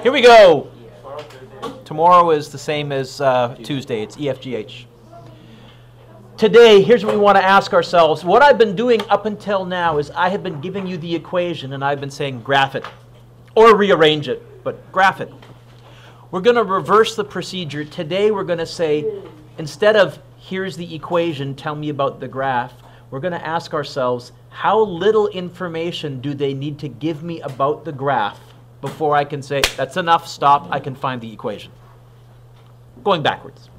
Here we go. Tomorrow is the same as Tuesday. It's EFGH. Today, here's what we want to ask ourselves. What I've been doing up until now is I have been giving you the equation, and I've been saying graph it, or rearrange it, but graph it. We're going to reverse the procedure. Today, we're going to say, instead of here's the equation, tell me about the graph, we're going to ask ourselves, how little information do they need to give me about the graph before I can say, that's enough, stop, I can find the equation. Going backwards.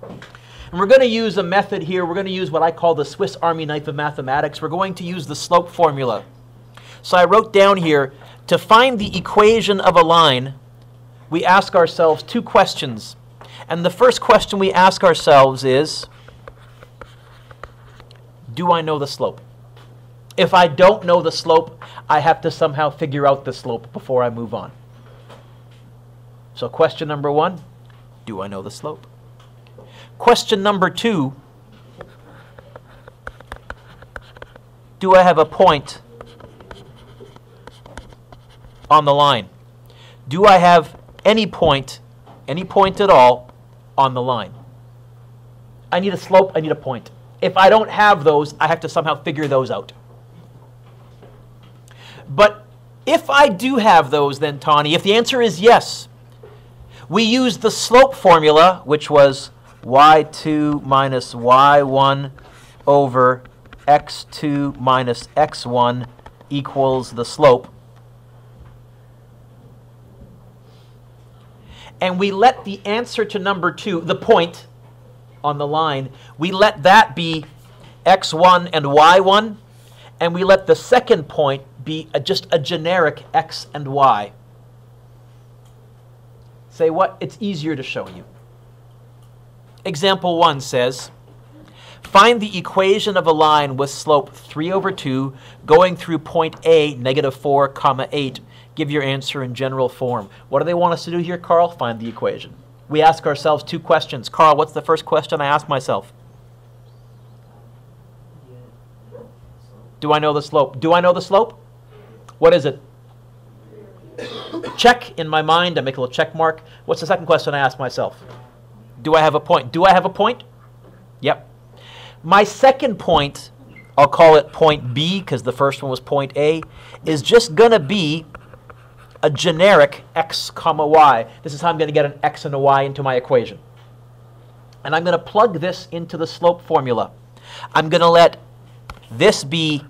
And we're going to use a method here. We're going to use what I call the Swiss Army knife of mathematics. We're going to use the slope formula. So I wrote down here, to find the equation of a line, we ask ourselves two questions. And the first question we ask ourselves is, do I know the slope? If I don't know the slope, I have to somehow figure out the slope before I move on. So question number one, do I know the slope? Question number two, do I have a point on the line? Do I have any point at all on the line? I need a slope, I need a point. If I don't have those, I have to somehow figure those out. But if I do have those, then, Tawny, if the answer is yes, we use the slope formula, which was y2 minus y1 over x2 minus x1 equals the slope. And we let the answer to number 2, the point on the line, we let that be x1 and y1, and we let the second point be just a generic x and y. Say what? It's easier to show you. Example 1 says, find the equation of a line with slope 3 over 2 going through point A, -4, 8. Give your answer in general form. What do they want us to do here, Carl? Find the equation. We ask ourselves two questions. Carl, what's the first question I ask myself? Do I know the slope? Do I know the slope? What is it? Check in my mind. I make a little check mark. What's the second question I ask myself? Do I have a point? Do I have a point? Yep. My second point, I'll call it point B because the first one was point A, is just going to be a generic x comma y. This is how I'm going to get an x and a y into my equation. And I'm going to plug this into the slope formula. I'm going to let this be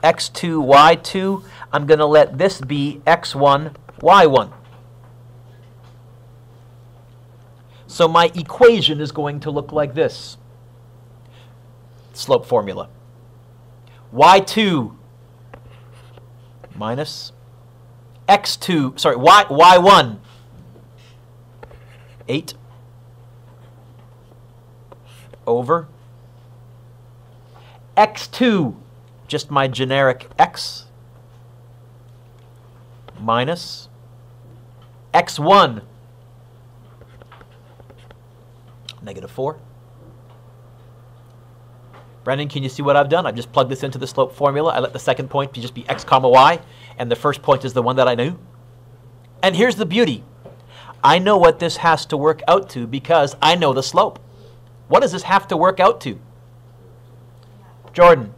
x2, y2. I'm going to let this be x1, y1. So my equation is going to look like this. Slope formula. y2 minus x2, sorry, y1, 8 over x2, just my generic x, minus x1, -4. Brendan, can you see what I've done? I've just plugged this into the slope formula. I let the second point just be x comma y, and the first point is the one that I knew. And here's the beauty. I know what this has to work out to because I know the slope. What does this have to work out to? Jordan.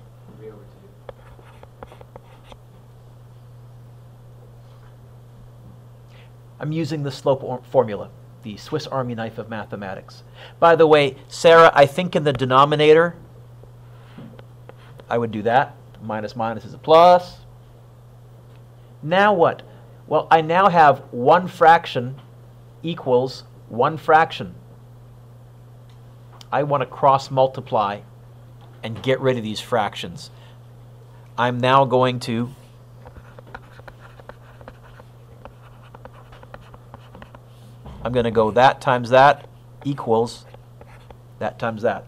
I'm using the slope formula, the Swiss Army knife of mathematics. By the way, Sarah, I think in the denominator, I would do that. Minus minus is a plus. Now what? Well, I now have 1 fraction equals 1 fraction. I want to cross multiply and get rid of these fractions. I'm now going to go that times that equals that times that.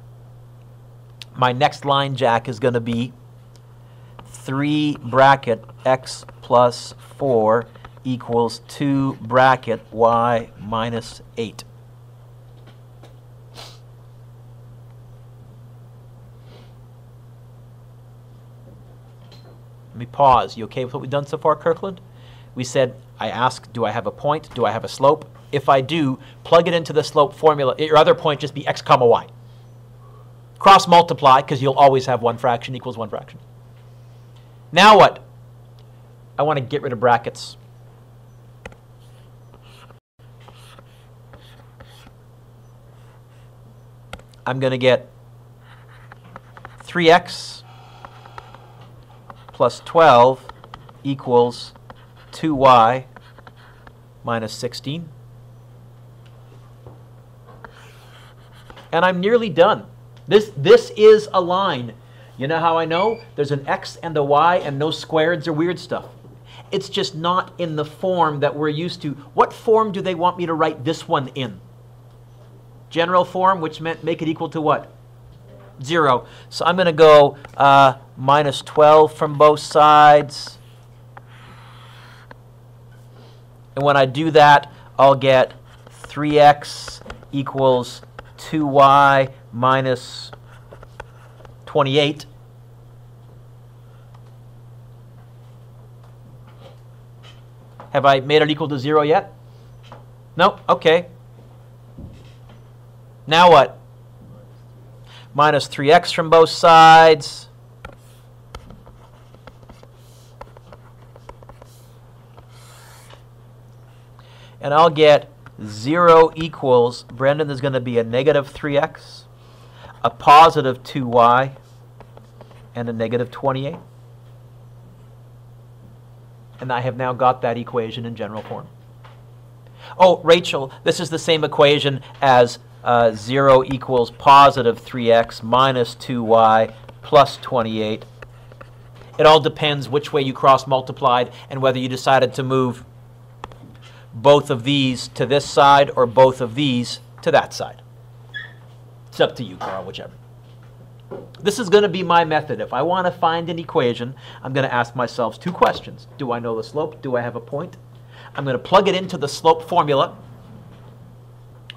My next line, Jack, is going to be 3 bracket x plus 4 equals 2 bracket y minus 8. Let me pause. You okay with what we've done so far, Kirkland? We said, I ask, do I have a point? Do I have a slope? If I do, plug it into the slope formula. Your other point just be x comma y. Cross multiply, because you'll always have one fraction equals one fraction. Now what? I want to get rid of brackets. I'm going to get 3x plus 12 equals 2y minus 16. And I'm nearly done. This is a line. You know how I know? There's an x and a y and no squareds or weird stuff. It's just not in the form that we're used to. What form do they want me to write this one in? General form, which meant make it equal to what? 0. So I'm going to go minus 12 from both sides. And when I do that, I'll get 3x equals 2y minus 28. Have I made it equal to 0 yet? No? Okay. Now what? Minus 3x from both sides. And I'll get 0 equals, Brendan, there's going to be a negative 3x, a positive 2y, and a negative 28. And I have now got that equation in general form. Oh, Rachel, this is the same equation as 0 equals positive 3x minus 2y plus 28. It all depends which way you cross multiplied and whether you decided to move both of these to this side or both of these to that side. It's up to you, Carl, whichever. This is going to be my method. If I want to find an equation, I'm going to ask myself 2 questions. Do I know the slope? Do I have a point? I'm going to plug it into the slope formula.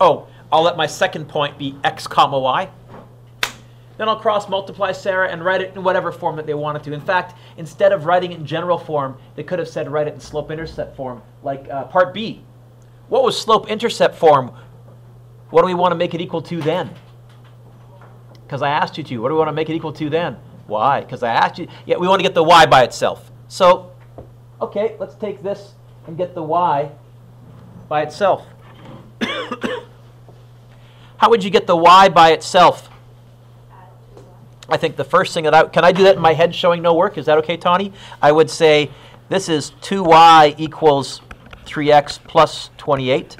Oh, I'll let my second point be x comma y. Then I'll cross multiply Sarah and write it in whatever form that they wanted to. In fact, instead of writing it in general form, they could have said write it in slope-intercept form, like part B. What was slope-intercept form? What do we want to make it equal to then? Because I asked you to. What do we want to make it equal to then? Y. Because I asked you. Yeah, we want to get the y by itself. So, okay, let's take this and get the y by itself. How would you get the y by itself? I think the first thing that can I do that in my head showing no work? Is that okay, Tawny? I would say this is 2y equals 3x plus 28.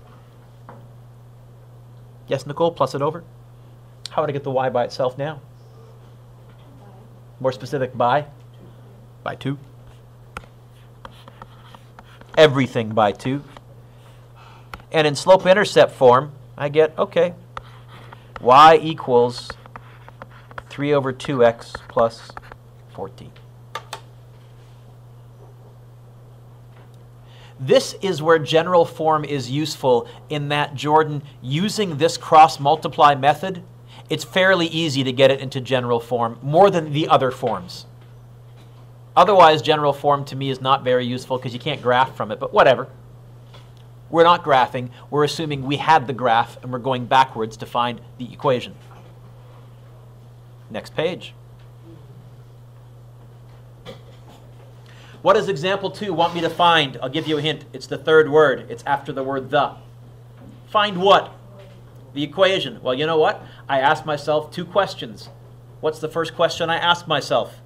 Yes, Nicole, plus it over. How would I get the y by itself now? More specific, by 2. Everything by 2. And in slope-intercept form, I get, okay, y equals 3 over 2x plus 14. This is where general form is useful in that, Jordan, using this cross-multiply method, it's fairly easy to get it into general form, more than the other forms. Otherwise, general form to me is not very useful because you can't graph from it, but whatever. We're not graphing. We're assuming we had the graph, and we're going backwards to find the equation. Next page. What does example 2 want me to find? I'll give you a hint. It's the third word. It's after the word the. Find what? The equation. Well, you know what? I asked myself 2 questions. What's the first question I asked myself?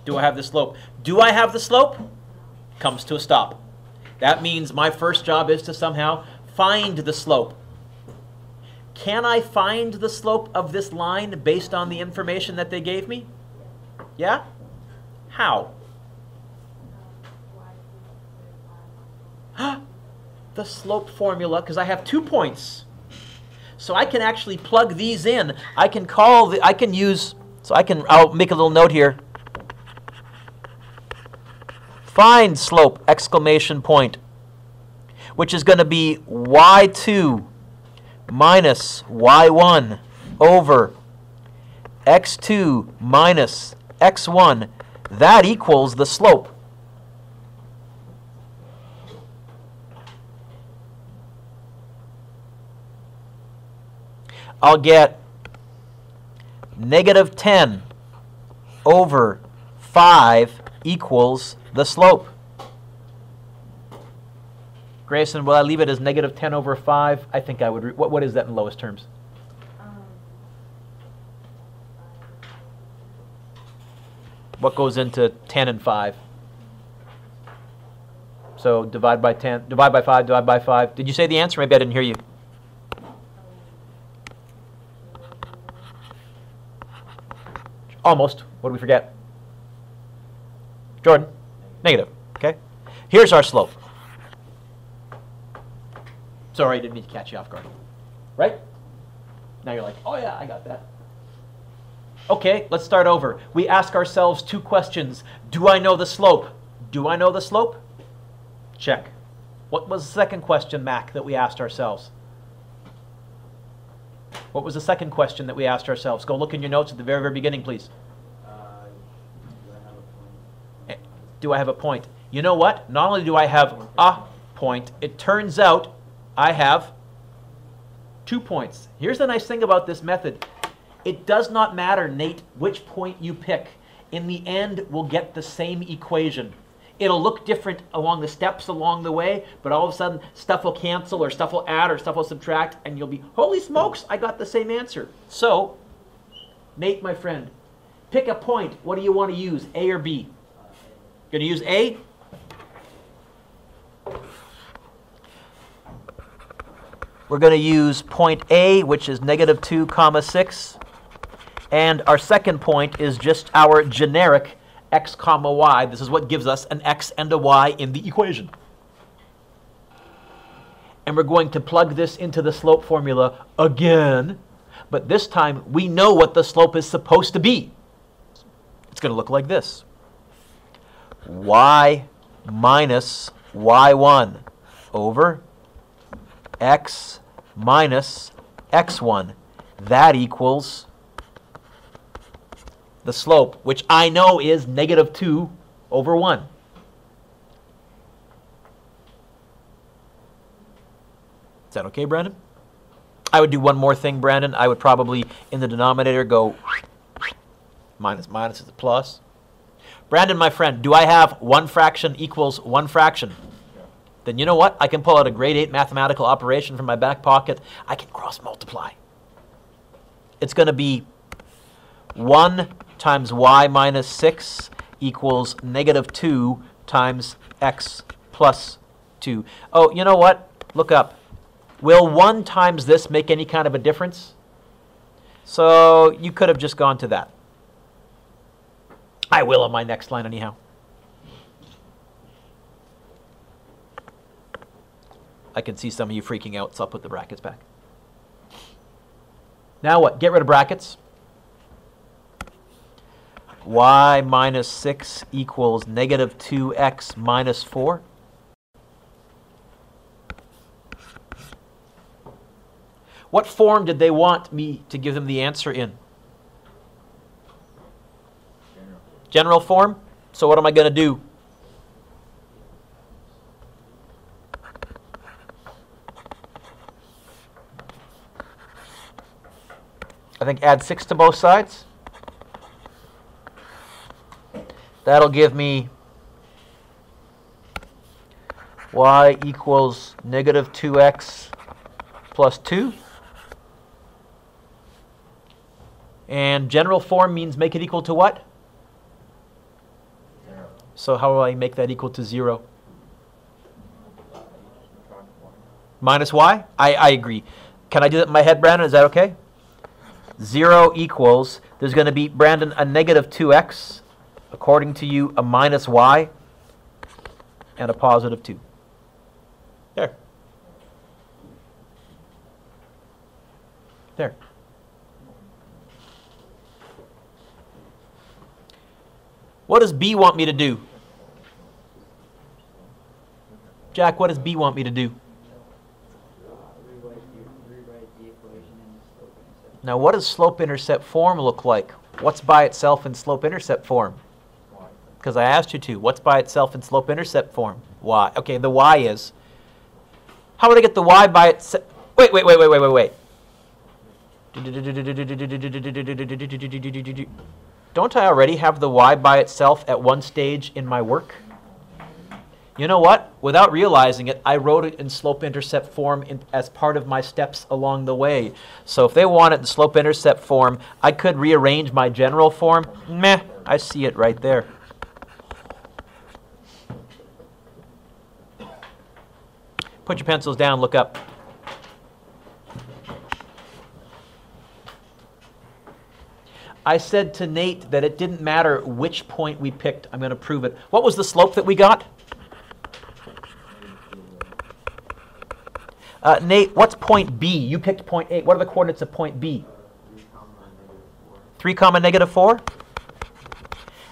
Do I have the slope? Do I have the slope? Comes to a stop. That means my first job is to somehow find the slope. Can I find the slope of this line based on the information that they gave me? Yeah? How? The slope formula, because I have 2 points. So I can actually plug these in. I'll make a little note here. Find slope, exclamation point, which is going to be y2 minus y1 over x2 minus x1. That equals the slope. I'll get negative 10 over 5 equals the slope. Grayson, will I leave it as negative 10 over 5? I think I would. What is that in lowest terms? What goes into 10 and 5? So divide by 10, divide by 5, divide by 5. Did you say the answer? Maybe I didn't hear you. Almost. What did we forget? Jordan? Negative. Okay. Here's our slope. Sorry, I didn't mean to catch you off guard. Right? Now you're like, oh yeah, I got that. Okay, let's start over. We ask ourselves two questions. Do I know the slope? Do I know the slope? Check. What was the second question, Mac, that we asked ourselves? What was the second question that we asked ourselves? Go look in your notes at the very, very beginning, please. Do I have a point? You know what? Not only do I have a point, it turns out I have 2 points. Here's the nice thing about this method. It does not matter, Nate, which point you pick. In the end, we'll get the same equation. It'll look different along the steps along the way, but all of a sudden, stuff will cancel, or stuff will add, or stuff will subtract, and you'll be, holy smokes, I got the same answer. So, Nate, my friend, pick a point. What do you want to use, A or B? Going to use A? We're going to use point A, which is negative 2 comma 6. And our second point is just our generic x comma y. This is what gives us an x and a y in the equation. And we're going to plug this into the slope formula again. But this time, we know what the slope is supposed to be. It's going to look like this. Y minus y1 over x minus x1. That equals the slope, which I know is negative 2 over 1. Is that okay, Brandon? I would do one more thing, Brandon. I would probably, in the denominator, go minus is a plus. Brandon, my friend, do I have 1 fraction equals 1 fraction? Yeah. Then you know what? I can pull out a grade 8 mathematical operation from my back pocket. I can cross multiply. It's going to be 1 times y minus 6 equals negative 2 times x plus 2. Oh, you know what? Look up. Will 1 times this make any kind of a difference? So you could have just gone to that. I will on my next line anyhow. I can see some of you freaking out, so I'll put the brackets back. Now what? Get rid of brackets. Y minus 6 equals negative 2x minus 4. What form did they want me to give them the answer in? General form. So what am I going to do? I think add 6 to both sides. That'll give me y equals negative 2x plus 2. And general form means make it equal to what? 0. So how will I make that equal to 0? Minus y? I agree. Can I do that in my head, Brandon? Is that okay? 0 equals, there's going to be, Brandon, a negative 2x, according to you, a minus y, and a positive 2. There. There. What does B want me to do? Jack, what does B want me to do? Now, what does slope-intercept form look like? What's by itself in slope-intercept form? Because I asked you to. What's by itself in slope-intercept form? Y. Okay, the y is. How would I get the y by itself? Wait. Don't I already have the y by itself at one stage in my work? You know what? Without realizing it, I wrote it in slope-intercept form as part of my steps along the way. So if they want it in slope-intercept form, I could rearrange my general form. Meh, I see it right there. Put your pencils down, look up. I said to Nate that it didn't matter which point we picked. I'm going to prove it. What was the slope that we got? Nate, what's point B? You picked point A. What are the coordinates of point B? 3 comma negative 4?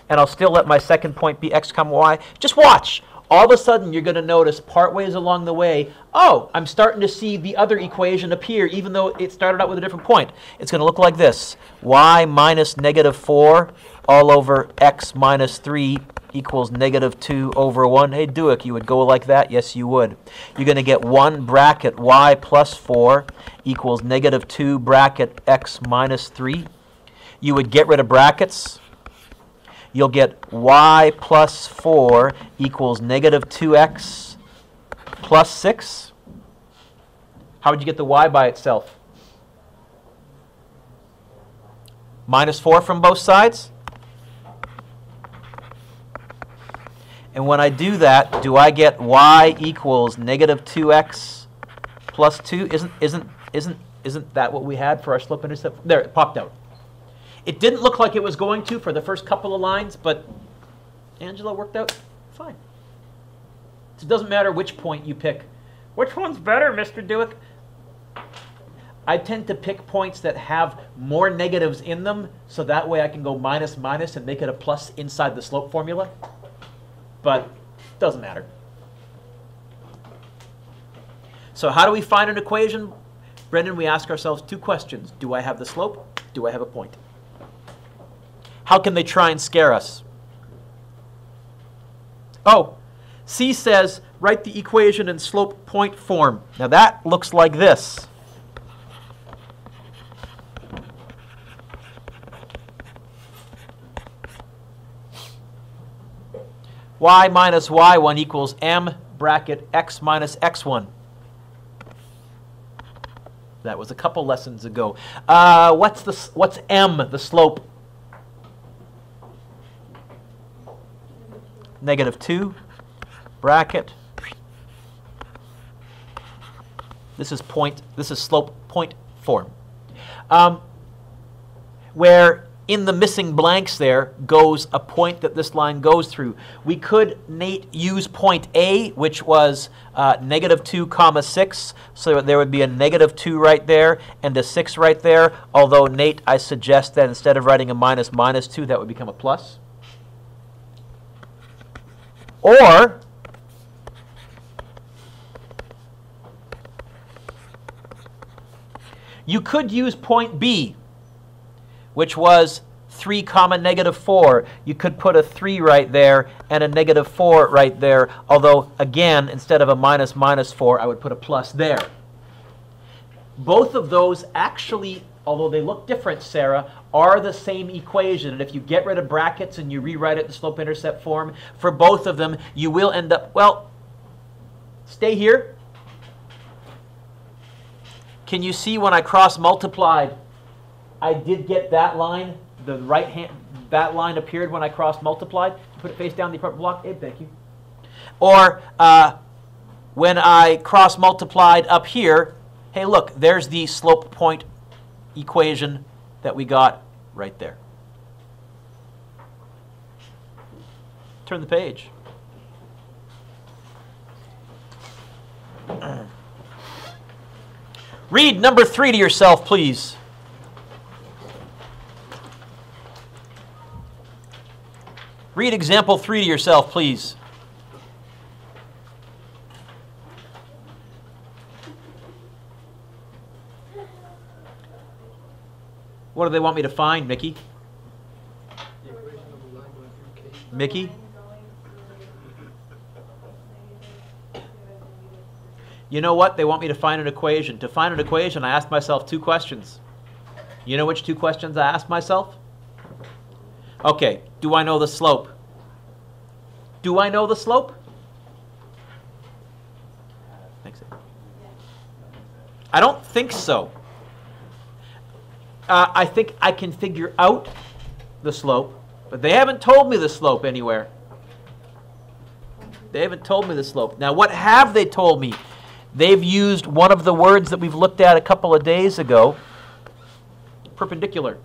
And I'll still let my second point be x comma y. Just watch. All of a sudden, you're going to notice part ways along the way, oh, I'm starting to see the other equation appear, even though it started out with a different point. It's going to look like this. Y minus negative 4 all over x minus 3 equals negative 2 over 1. Hey, Duick, you would go like that? Yes, you would. You're going to get 1 bracket y plus 4 equals negative 2 bracket x minus 3. You would get rid of brackets. You'll get y plus 4 equals negative 2x plus 6. How would you get the y by itself? Minus 4 from both sides? And when I do that, do I get y equals negative 2x plus 2? Isn't that what we had for our slope-intercept? There, it popped out. It didn't look like it was going to for the first couple of lines, but Angela worked out fine. So it doesn't matter which point you pick. Which one's better, Mr. Dewick? I tend to pick points that have more negatives in them, so that way I can go minus minus and make it a plus inside the slope formula. But it doesn't matter. So how do we find an equation? Brendan, we ask ourselves 2 questions. Do I have the slope? Do I have a point? How can they try and scare us? Oh, C says write the equation in slope point form. Now that looks like this. Y minus y1 equals m bracket x minus x1. That was a couple lessons ago. What's m, the slope? Negative 2 bracket. This is slope point form. Where in the missing blanks there goes a point that this line goes through. We could, Nate, use point A, which was negative 2 comma 6, so there would be a negative 2 right there and a 6 right there, although, Nate, I suggest that instead of writing a minus minus 2, that would become a plus. Or you could use point B, which was 3 comma negative 4. You could put a 3 right there and a negative 4 right there, although, again, instead of a minus minus 4, I would put a plus there. Both of those actually, although they look different, Sarah, are the same equation. And if you get rid of brackets and you rewrite it in slope-intercept form, for both of them, you will end up, well, stay here. Can you see when I cross-multiplied, I did get that line, the right hand, that line appeared when I cross-multiplied. Put it face down the appropriate block. Abe, thank you. Or when I cross-multiplied up here, hey, look, there's the slope point equation that we got right there. Turn the page. Read number 3 to yourself, please. Read example 3 to yourself, please. What do they want me to find, Mickey? Mickey? You know what? They want me to find an equation. To find an equation, I asked myself 2 questions. You know which two questions I asked myself? Okay, do I know the slope? Do I know the slope? I don't think so. I think I can figure out the slope, but they haven't told me the slope anywhere. They haven't told me the slope. Now, what have they told me? They've used one of the words that we've looked at a couple of days ago, perpendicular.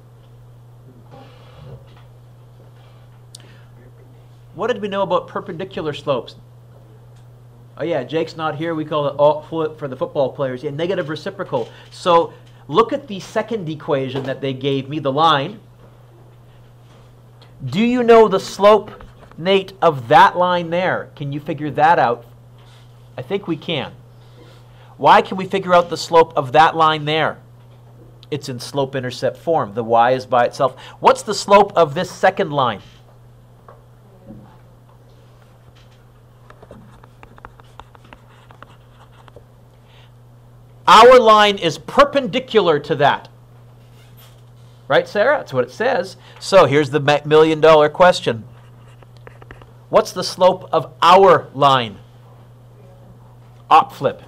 What did we know about perpendicular slopes? Oh yeah, Jake's not here. We call it for the football players. Yeah, negative reciprocal. So look at the second equation that they gave me, the line. Do you know the slope, Nate, of that line there? Can you figure that out? I think we can. Why can we figure out the slope of that line there? It's in slope-intercept form. The y is by itself. What's the slope of this second line? Our line is perpendicular to that. Right, Sarah? That's what it says. So here's the million-dollar question. What's the slope of our line? Op flip.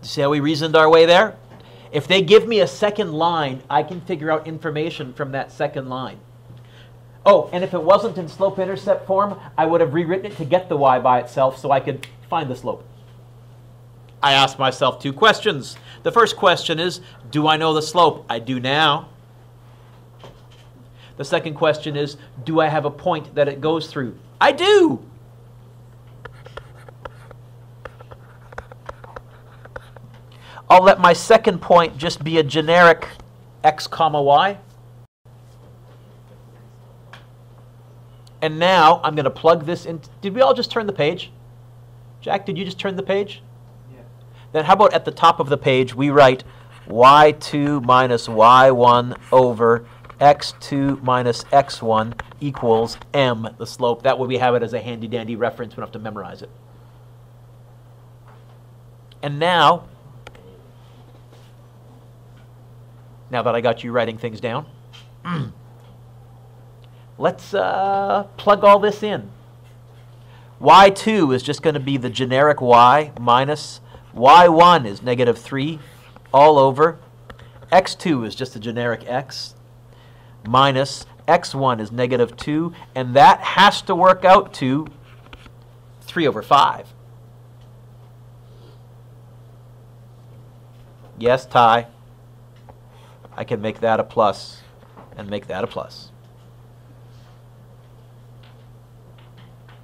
See how we reasoned our way there? If they give me a second line, I can figure out information from that second line. Oh, and if it wasn't in slope-intercept form, I would have rewritten it to get the y by itself so I could find the slope. I asked myself two questions. The first question is, do I know the slope? I do now. The second question is, do I have a point that it goes through? I do. I'll let my second point just be a generic x comma y. And now I'm going to plug this in. Did we all just turn the page? Jack, did you just turn the page? Yeah. Then how about at the top of the page we write y2 minus y1 over x2 minus x1 equals m, the slope. That way we have it as a handy-dandy reference. We don't have to memorize it. And now that I got you writing things down, let's plug all this in. y2 is just going to be the generic y minus y1 is negative 3 all over. x2 is just a generic x minus x1 is negative 2. And that has to work out to 3 over 5. Yes, Ty. I can make that a plus and make that a plus.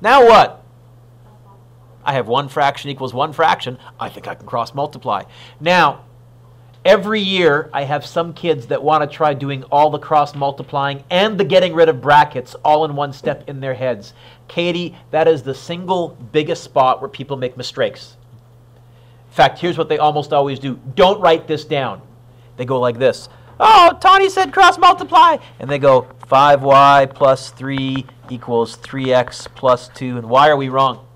Now what? I have one fraction equals one fraction. I think I can cross multiply. Now, every year I have some kids that want to try doing all the cross multiplying and the getting rid of brackets all in one step in their heads. Katie, that is the single biggest spot where people make mistakes. In fact, here's what they almost always do. Don't write this down. They go like this. Oh, Tony said cross multiply. And they go 5y plus 3 equals 3x plus 2. And why are we wrong?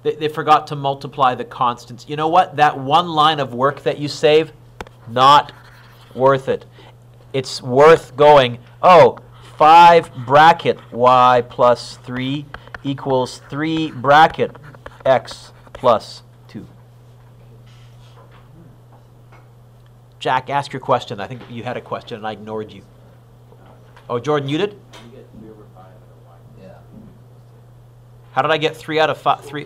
They forgot to multiply the constants. You know what? That one line of work that you save, not worth it. It's worth going, oh, 5 bracket y plus 3 equals 3 bracket x plus 2. Jack, ask your question. I think you had a question and I ignored you. Oh, Jordan, you did? You get 3 over 5 out of y. Yeah. How did I get 3 out of 5? 3?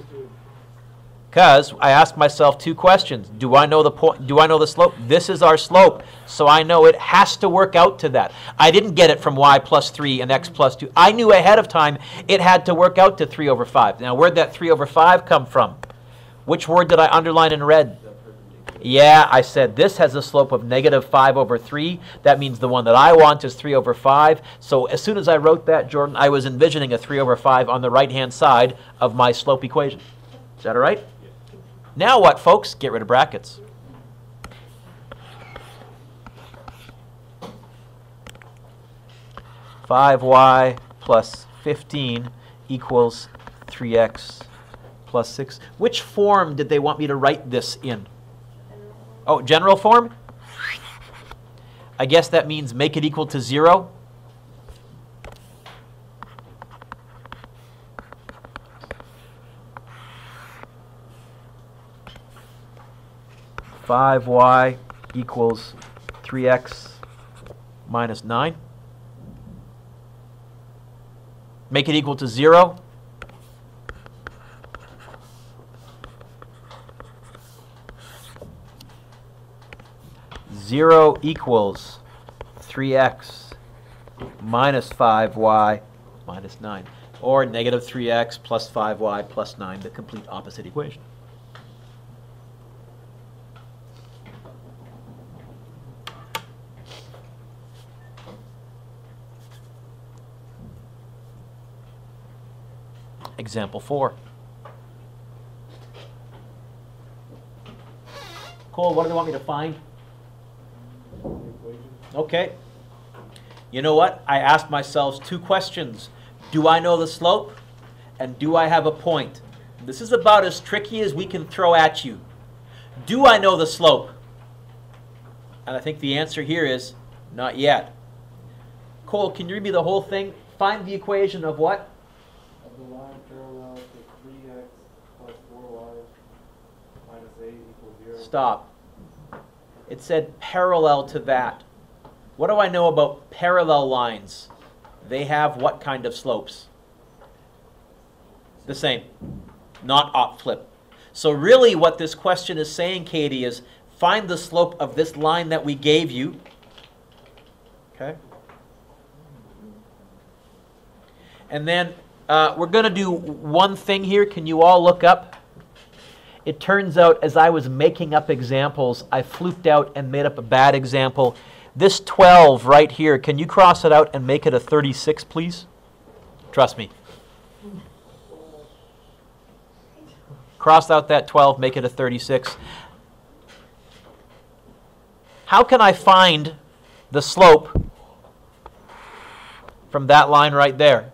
Because I asked myself two questions. Do I know the point? Do I know the slope? This is our slope, so I know it has to work out to that. I didn't get it from y plus 3 and x plus 2. I knew ahead of time it had to work out to 3 over 5. Now, where'd that 3 over 5 come from? Which word did I underline in red? Yeah, I said this has a slope of negative 5 over 3. That means the one that I want is 3 over 5. So as soon as I wrote that, Jordan, I was envisioning a 3 over 5 on the right-hand side of my slope equation. Is that all right? Now what, folks? Get rid of brackets. (5y plus 15) equals 3x plus 6. Which form did they want me to write this in? Oh, general form? I guess that means make it equal to 0. Five y equals 3x minus 9. Make it equal to 0. Zero equals 3x minus 5y minus 9, or negative 3x plus 5y plus 9, the complete opposite equation. Example 4. Cole, what do they want me to find? Okay. You know what? I asked myself 2 questions. Do I know the slope? And do I have a point? This is about as tricky as we can throw at you. Do I know the slope? And I think the answer here is not yet. Cole, can you read me the whole thing? Find the equation of what? Of the line parallel to 3x plus 4y minus 8 equals 0. Stop. It said parallel to that. What do I know about parallel lines? They have what kind of slopes? The same. Not op flip. So really what this question is saying, Katie, is find the slope of this line that we gave you. Okay? And then we're going to do one thing here. Can you all look up? It turns out as I was making up examples, I fluked out and made up a bad example. This 12 right here, can you cross it out and make it a 36, please? Trust me. Cross out that 12, make it a 36. How can I find the slope from that line right there?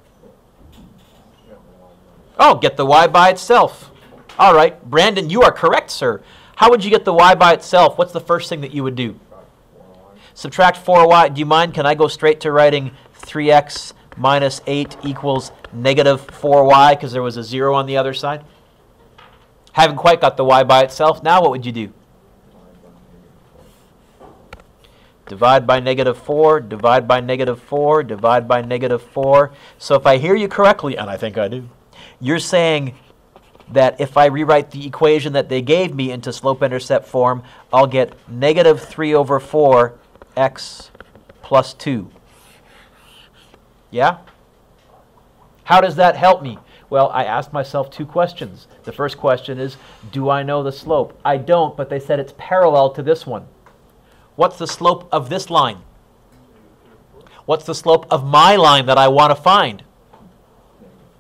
Oh, get the y by itself. All right, Brandon, you are correct, sir. How would you get the y by itself? What's the first thing that you would do? Subtract 4y. Do you mind? Can I go straight to writing 3x minus 8 equals negative 4y because there was a 0 on the other side? Haven't quite got the y by itself. Now what would you do? Divide by negative 4, divide by negative 4, divide by negative 4. So if I hear you correctly, and I think I do, you're saying that if I rewrite the equation that they gave me into slope-intercept form, I'll get negative 3 over 4 x plus 2. Yeah? How does that help me? Well, I asked myself 2 questions. The first question is, do I know the slope? I don't, but they said it's parallel to this one. What's the slope of this line? What's the slope of my line that I want to find?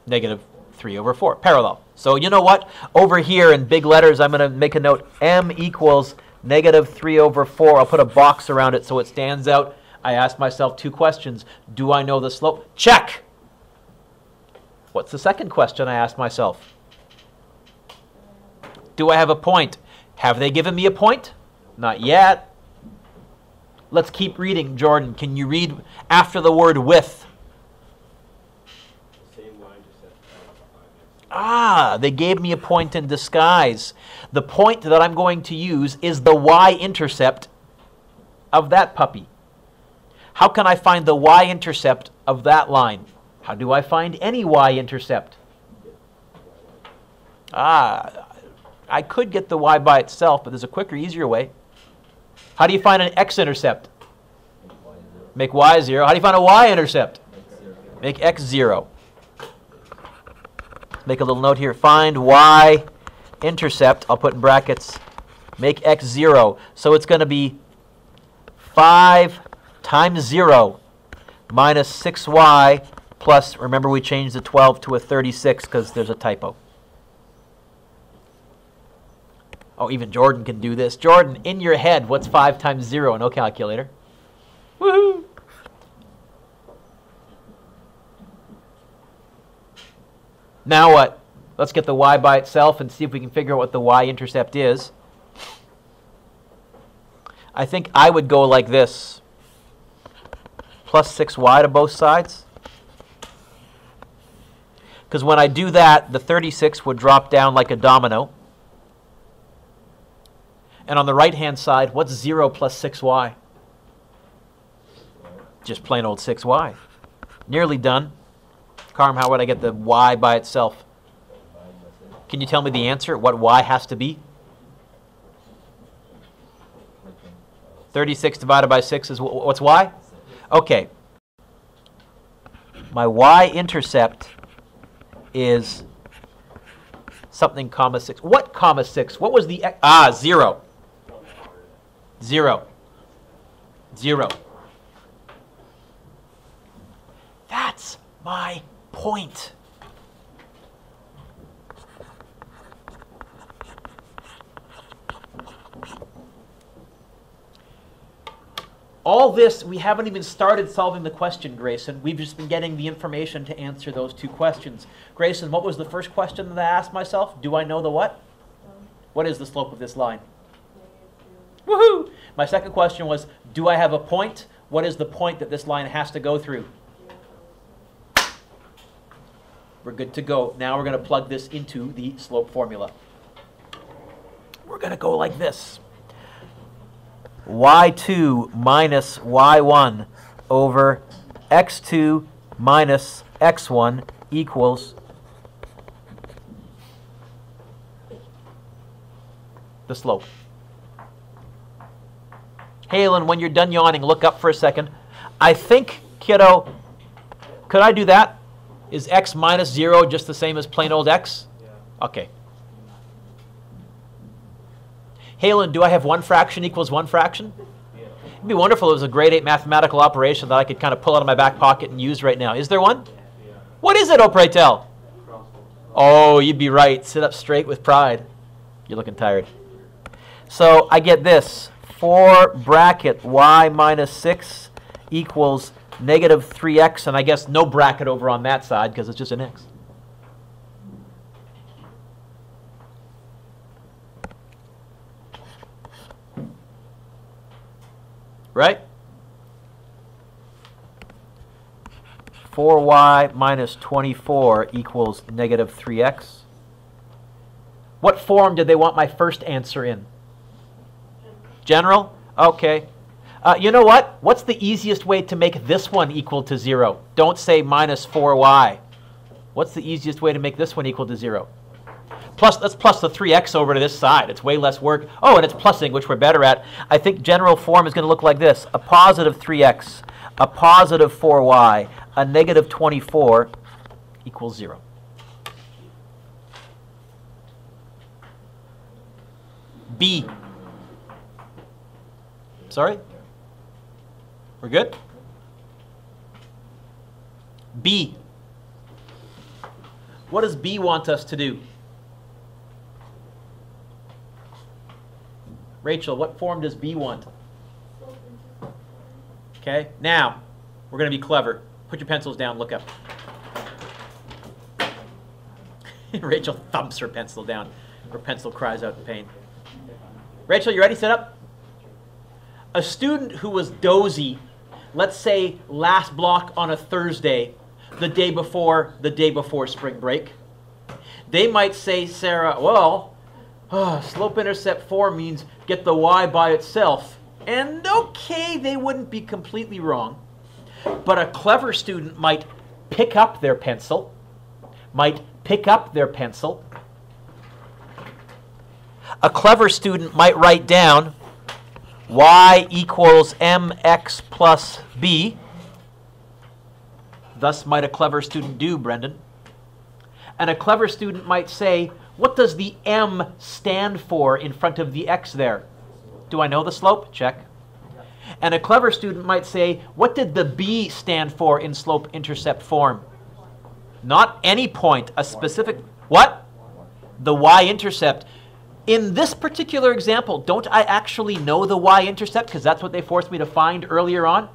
Negative 3 over 4, parallel. So you know what? Over here in big letters, I'm going to make a note. M equals negative 3 over 4. I'll put a box around it so it stands out. I asked myself 2 questions. Do I know the slope? Check. What's the second question I asked myself? Do I have a point? Have they given me a point? Not yet. Let's keep reading. Jordan, can you read after the word with? Ah, they gave me a point in disguise. The point that I'm going to use is the y-intercept of that puppy. How can I find the y-intercept of that line? How do I find any y-intercept? Ah, I could get the y by itself, but there's a quicker, easier way. How do you find an x-intercept? Make y 0. How do you find a y-intercept? Make x 0. Make a little note here. Find y-intercept. I'll put in brackets. Make x 0. So it's going to be 5 times 0 minus 6y plus, remember we changed the 12 to a 36 because there's a typo. Oh, even Jordan can do this. Jordan, in your head, what's 5 times 0? No calculator. Woohoo! Now what? Let's get the y by itself and see if we can figure out what the y-intercept is. I think I would go like this. Plus 6y to both sides. Because when I do that, the 36 would drop down like a domino. And on the right-hand side, what's 0 plus 6y? Just plain old 6y. Nearly done. Carm, how would I get the y by itself? Can you tell me the answer, what y has to be? 36 divided by 6 is, what's y? Okay. My y-intercept is something comma 6. What comma 6? What was the, 0. 0. 0. That's my point. All this, we haven't even started solving the question, Grayson. We've just been getting the information to answer those two questions. Grayson, what was the first question that I asked myself? Do I know the what? What is the slope of this line? Woohoo! My second question was, do I have a point? What is the point that this line has to go through? We're good to go. Now we're going to plug this into the slope formula. We're going to go like this. y2 minus y1 over x2 minus x1 equals the slope. Halen, when you're done yawning, look up for a second. I think, kiddo, could I do that? Is x minus 0 just the same as plain old x? Yeah. Okay. Halen, do I have one fraction equals one fraction? Yeah. It'd be wonderful if it was a grade 8 mathematical operation that I could kind of pull out of my back pocket and use right now. Is there one? Yeah. What is it, oh pray tell? Oh, you'd be right. Sit up straight with pride. You're looking tired. So I get this. 4 bracket y minus 6 equals negative 3x, and I guess no bracket over on that side because it's just an x. Right? 4y minus 24 equals negative 3x. What form did they want my first answer in? General? Okay. You know what? What's the easiest way to make this one equal to 0? Don't say minus 4y. What's the easiest way to make this one equal to 0? Let's plus the 3x over to this side. It's way less work. Oh, and it's plussing, which we're better at. I think general form is going to look like this. A positive 3x, a positive 4y, a negative 24 equals 0. B. Sorry? We're good? B. What does B want us to do? Rachel, what form does B want? Okay, now, we're going to be clever. Put your pencils down, look up. Rachel thumps her pencil down. Her pencil cries out in pain. Rachel, you ready? Sit up. A student who was dozy, let's say last block on a Thursday, the day before spring break, they might say, Sarah, well, slope-intercept form means get the y by itself. And okay, they wouldn't be completely wrong. But a clever student might pick up their pencil, A clever student might write down y equals mx plus b. Thus might a clever student do, Brendan. And a clever student might say, what does the m stand for in front of the x there? Do I know the slope? Check. And a clever student might say, what did the b stand for in slope-intercept form? Not any point, a specific, what? The y-intercept. In this particular example, don't I actually know the y-intercept because that's what they forced me to find earlier on?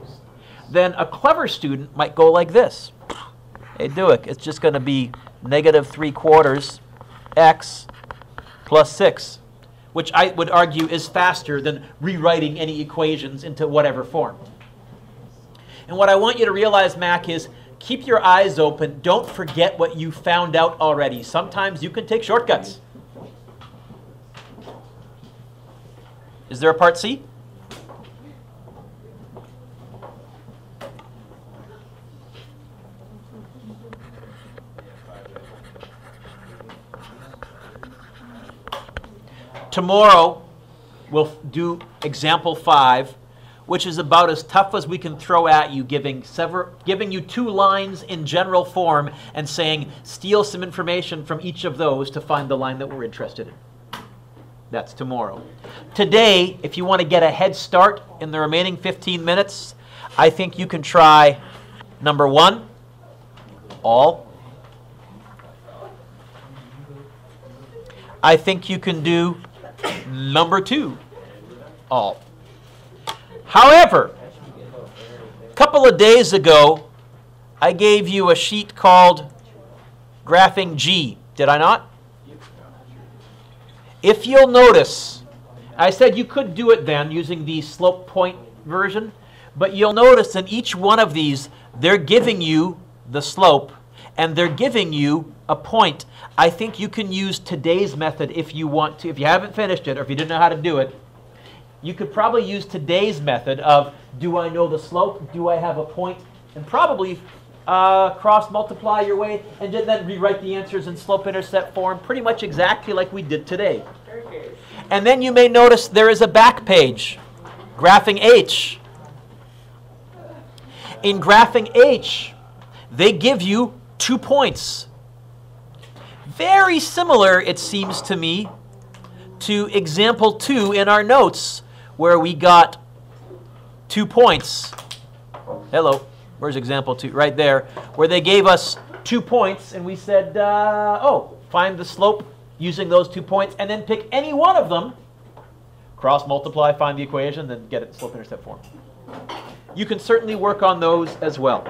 Then a clever student might go like this. Hey, Duick, it's just going to be negative 3/4 x plus 6, which I would argue is faster than rewriting any equations into whatever form. And what I want you to realize, Mac, is keep your eyes open. Don't forget what you found out already. Sometimes you can take shortcuts. Is there a part C? Tomorrow, we'll do example 5, which is about as tough as we can throw at you, giving you 2 lines in general form and saying, steal some information from each of those to find the line that we're interested in. That's tomorrow. Today, if you want to get a head start in the remaining 15 minutes, I think you can try number 1, all. I think you can do number 2, all. However, a couple of days ago, I gave you a sheet called Graphing G. Did I not? If you'll notice, I said you could do it then using the slope point version, but you'll notice in each one of these, they're giving you the slope, and they're giving you a point. I think you can use today's method if you want to. If you haven't finished it, or if you didn't know how to do it, you could probably use today's method of, do I know the slope? Do I have a point? And probably cross-multiply your way, and then rewrite the answers in slope-intercept form, pretty much exactly like we did today. And then you may notice there is a back page, Graphing H. In Graphing H, they give you 2 points. Very similar, it seems to me, to example 2 in our notes, where we got 2 points. Hello, where's example 2? Right there, where they gave us 2 points, and we said, find the slope using those 2 points, and then pick any one of them, cross-multiply, find the equation, then get it in slope-intercept form. You can certainly work on those as well.